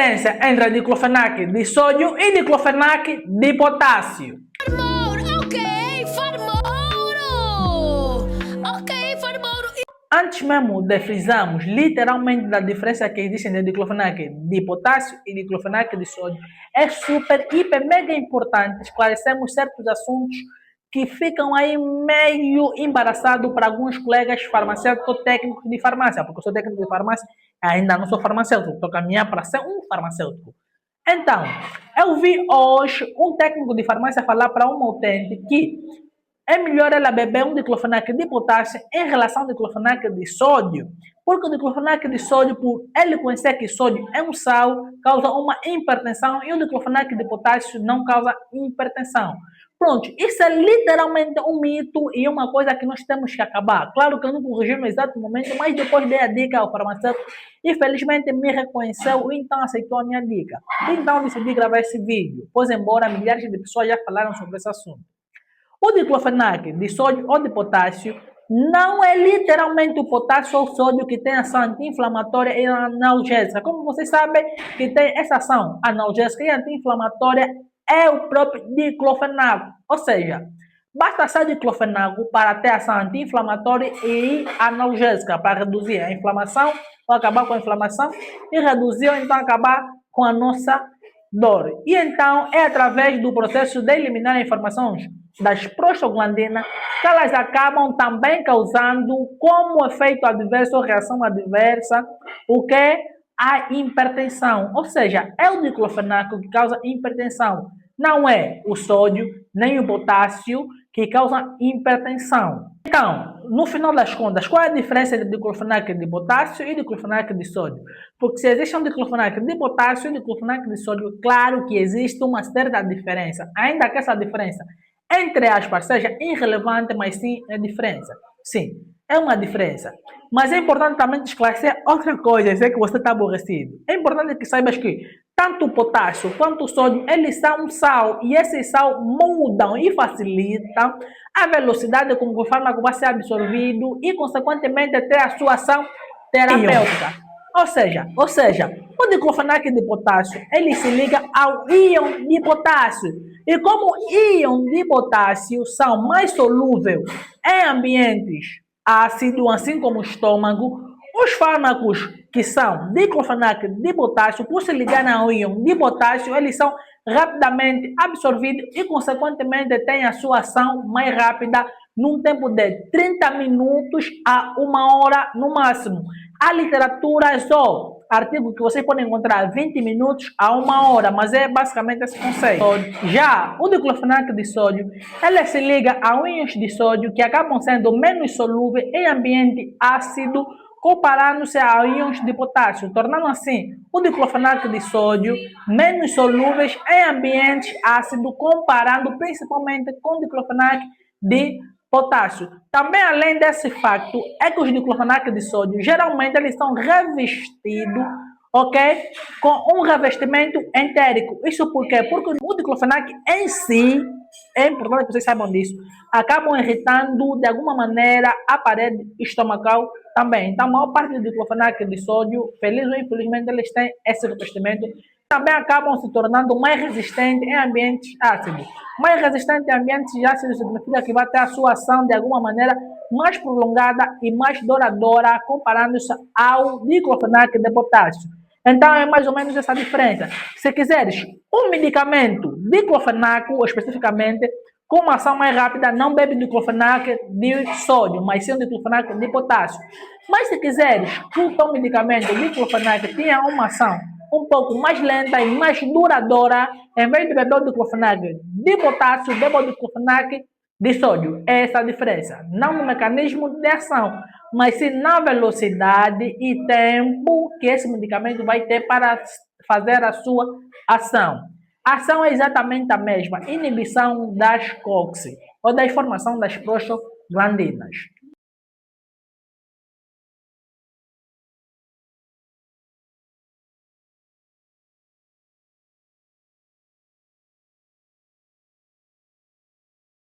diferença entre diclofenac de sódio e diclofenac de potássio? Antes mesmo de frisarmos literalmente da diferença que existe entre diclofenac de potássio e diclofenac de sódio, é super, hiper, mega importante esclarecermos certos assuntos que ficam aí meio embaraçados para alguns colegas farmacêuticos técnicos de farmácia, porque eu sou técnico de farmácia, ainda não sou farmacêutico, estou caminhando para ser um farmacêutico. Então, eu vi hoje um técnico de farmácia falar para uma utente que é melhor ela beber um diclofenac de potássio em relação ao diclofenac de sódio, porque o diclofenac de sódio, por ele conhecer que sódio é um sal, causa uma hipertensão e o diclofenac de potássio não causa hipertensão. Pronto, isso é literalmente um mito e uma coisa que nós temos que acabar. Claro que eu não corrigi no exato momento, mas depois dei a dica ao farmacêutico e felizmente me reconheceu e então aceitou a minha dica. Então decidi gravar esse vídeo, pois embora milhares de pessoas já falaram sobre esse assunto. O diclofenac de sódio ou de potássio não é literalmente o potássio ou o sódio que tem ação anti-inflamatória e analgésica. Como vocês sabem que tem essa ação analgésica e anti-inflamatória é o próprio diclofenaco. Ou seja, basta ser diclofenaco para ter ação anti-inflamatória e analgésica, para reduzir a inflamação ou acabar com a inflamação e reduzir ou então acabar com a nossa dor. E então é através do processo de eliminar informações das prostaglandinas que elas acabam também causando como efeito adverso ou reação adversa o que é a hipertensão. Ou seja, é o diclofenaco que causa hipertensão. Não é o sódio nem o potássio que causam hipertensão. Então, no final das contas, qual é a diferença entre diclofenac de potássio e diclofenac de sódio? Porque se existe um diclofenac de potássio e diclofenac de sódio, claro que existe uma certa diferença. Ainda que essa diferença, entre aspas, seja irrelevante, mas sim é diferença. Sim, é uma diferença. Mas é importante também esclarecer outra coisa, sei que você está aborrecido. É importante que saibas que tanto o potássio quanto o sódio, eles são sal, e esses sal mudam e facilitam a velocidade com que o fármaco vai ser absorvido e, consequentemente, ter a sua ação terapêutica. Ou seja, o diclofenac de potássio, ele se liga ao íon de potássio. E como íon de potássio são mais solúveis em ambientes ácidos, assim como o estômago, os fármacos que são diclofenac de potássio, por se ligarem ao íon de potássio, eles são rapidamente absorvidos e, consequentemente, têm a sua ação mais rápida num tempo de 30 minutos a 1 hora no máximo. A literatura é só artigo que vocês podem encontrar 20 minutos a 1 hora, mas é basicamente esse conceito. Já o diclofenac de sódio, ele se liga a íons de sódio que acabam sendo menos solúveis em ambiente ácido, comparando-se a íons de potássio, tornando assim o diclofenac de sódio menos solúveis em ambiente ácido, comparando principalmente com o diclofenac de potássio. Também, além desse facto, é que os diclofenac de sódio, geralmente, eles são revestidos, ok? Com um revestimento entérico. Isso por quê? Porque o diclofenac em si, é importante que vocês saibam disso, acabam irritando, de alguma maneira, a parede estomacal também. Então, a maior parte do diclofenac de sódio, feliz ou infelizmente, eles têm esse revestimento. Também acabam se tornando mais resistentes em ambientes ácidos. Mais resistente em ambientes ácidos significa que vai ter a sua ação de alguma maneira mais prolongada e mais duradoura, comparando-se ao diclofenac de potássio. Então é mais ou menos essa diferença. Se quiseres um medicamento diclofenaco, especificamente, com uma ação mais rápida, não bebe diclofenac de sódio, mas sim diclofenac de potássio. Mas se quiseres que o teu medicamento diclofenac tenha uma ação um pouco mais lenta e mais duradoura, em vez de beber o diclofenac de potássio, beba o diclofenac de sódio. É essa a diferença. Não no mecanismo de ação, mas sim na velocidade e tempo que esse medicamento vai ter para fazer a sua ação. A ação é exatamente a mesma, inibição das COX, ou da formação das prostaglandinas.